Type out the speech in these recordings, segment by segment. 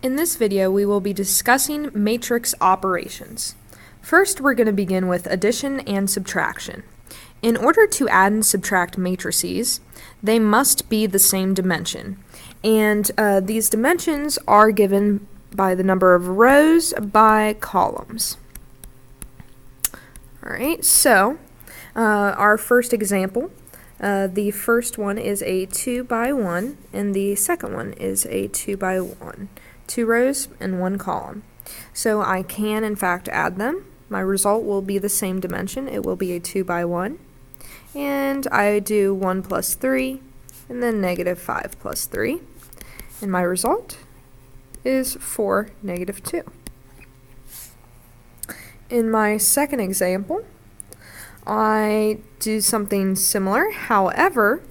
In this video, we will be discussing matrix operations. First, we're going to begin with addition and subtraction. In order to add and subtract matrices, they must be the same dimension. And these dimensions are given by the number of rows by columns. Alright, so our first example, the first one is a 2 by 1, and the second one is a 2 by 1. 2 rows and 1 column. So I can in fact add them. My result will be the same dimension. It will be a 2 by 1. And I do 1 plus 3 and then negative 5 plus 3. And my result is 4, negative 2. In my second example, I do something similar. However,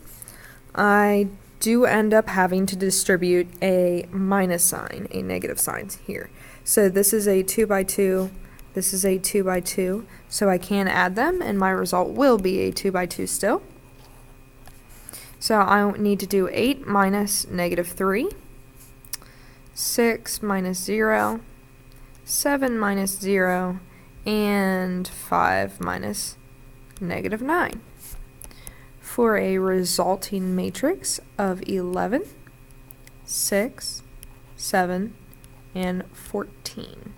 I do end up having to distribute a minus sign, a negative sign here. So this is a 2 by 2, this is a 2 by 2, so I can add them, and my result will be a 2 by 2 still. So I need to do 8 minus negative 3, 6 minus 0, 7 minus 0, and 5 minus negative 9. For a resulting matrix of 11, 6, 7, and 14.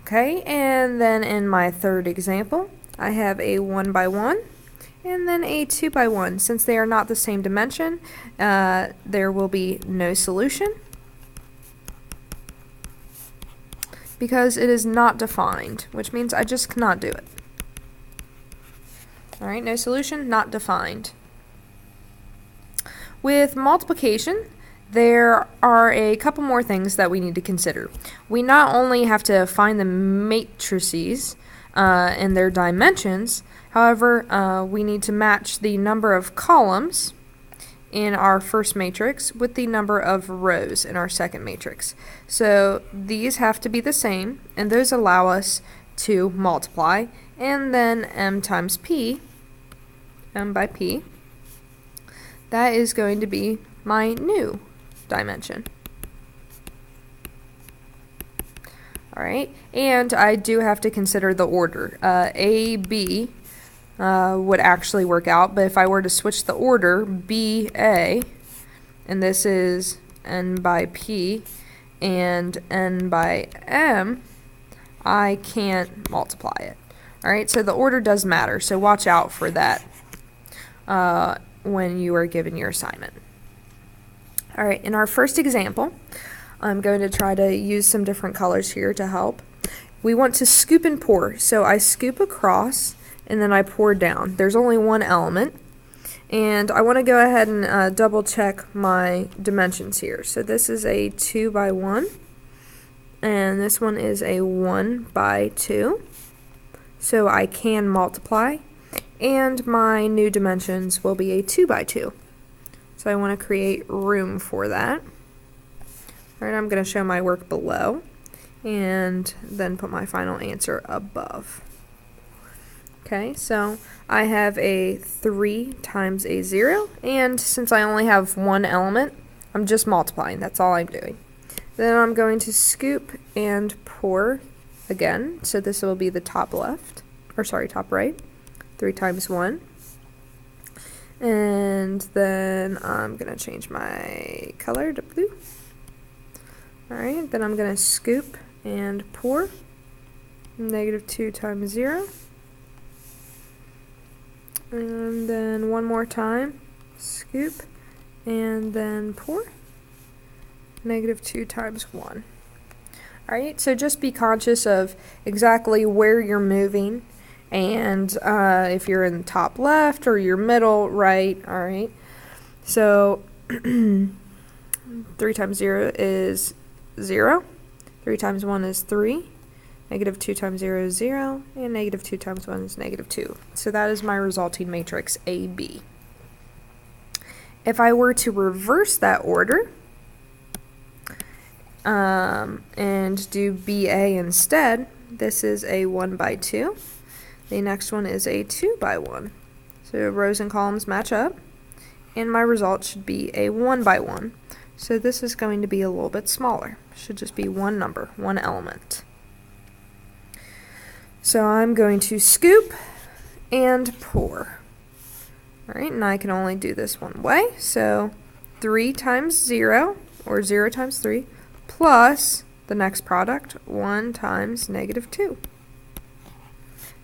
Okay, and then in my third example, I have a 1 by 1 and then a 2 by 1. Since they are not the same dimension, there will be no solution because it is not defined, which means I just cannot do it. Alright, no solution, not defined. With multiplication, there are a couple more things that we need to consider. We not only have to find the matrices and their dimensions, however, we need to match the number of columns in our first matrix with the number of rows in our second matrix. So these have to be the same, and those allow us to multiply, and then m times p, m by p, that is going to be my new dimension. Alright, and I do have to consider the order. A, B would actually work out, but if I were to switch the order, B, A, and this is n by p, and n by m, I can't multiply it. Alright, so the order does matter, so watch out for that when you are given your assignment. Alright, in our first example, I'm going to try to use some different colors here to help. We want to scoop and pour, so I scoop across and then I pour down. There's only one element, and I want to go ahead and double check my dimensions here. So this is a 2 by 1, and this one is a 1 by 2. So I can multiply, and my new dimensions will be a 2 by 2. So I want to create room for that. Alright, I'm going to show my work below, and then put my final answer above. Okay, so I have a 3 times a 0, and since I only have one element, I'm just multiplying. That's all I'm doing. Then I'm going to scoop and pour again, so this will be the top left, or sorry, top right. 3 times 1. And then I'm going to change my color to blue. Alright, then I'm going to scoop and pour. Negative 2 times 0. And then one more time, scoop, and then pour. Negative 2 times 1. Alright, so just be conscious of exactly where you're moving, and if you're in the top left or your middle right. Alright, so 3 times 0 is 0, 3 times 1 is 3, negative 2 times 0 is 0, and negative 2 times 1 is negative 2. So that is my resulting matrix AB. If I were to reverse that order and do BA instead, this is a 1 by 2. The next one is a 2 by 1. So rows and columns match up, and my result should be a 1 by 1. So this is going to be a little bit smaller. Should just be one number, one element. So I'm going to scoop and pour. Alright, and I can only do this one way. So 3 times 0, or 0 times 3, plus the next product, 1 times negative 2.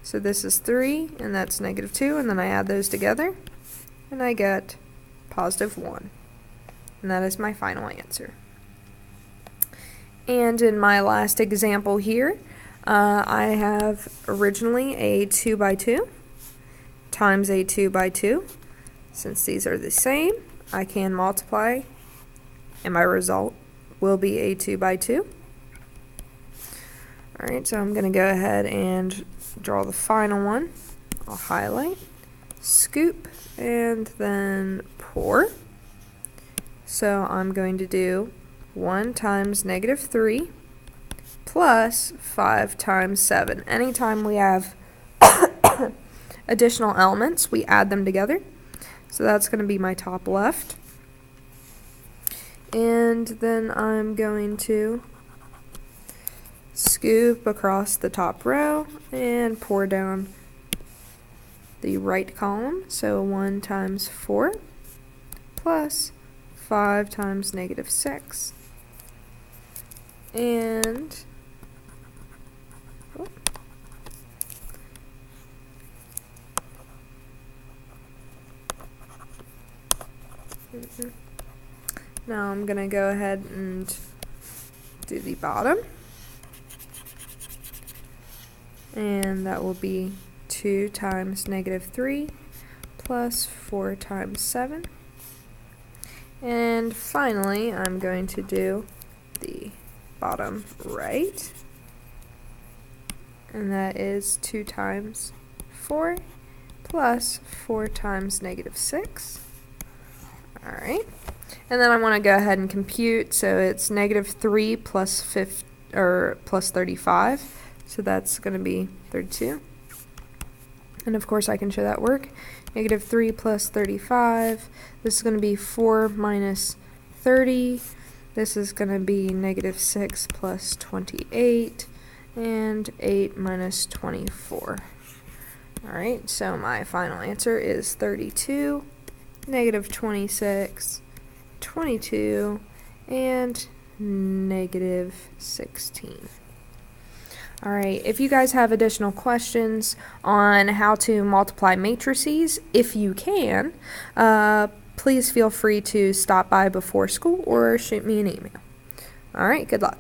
So this is 3, and that's negative 2, and then I add those together, and I get positive 1. And that is my final answer. And in my last example here, I have originally a 2 by 2 times a 2 by 2. Since these are the same, I can multiply, and my result will be a 2 by 2. Alright, so I'm going to go ahead and draw the final one. I'll highlight, scoop, and then pour. So I'm going to do 1 times negative 3 plus 5 times 7. Anytime we have additional elements, we add them together. So that's going to be my top left. And then I'm going to scoop across the top row and pour down the right column. So 1 times 4 plus 5 times negative 6. And now I'm going to go ahead and do the bottom. And that will be 2 times negative 3 plus 4 times 7. And finally, I'm going to do the bottom right. And that is 2 times 4 plus 4 times negative 6. Alright. And then I want to go ahead and compute, so it's negative 3 plus 35. So that's going to be 32. And of course I can show that work. Negative 3 plus 35. This is going to be 4 minus 30. This is going to be negative 6 plus 28. And 8 minus 24. Alright, so my final answer is 32, negative 26, 22, and negative 16. Alright, if you guys have additional questions on how to multiply matrices, if you can, please feel free to stop by before school or shoot me an email. Alright, good luck.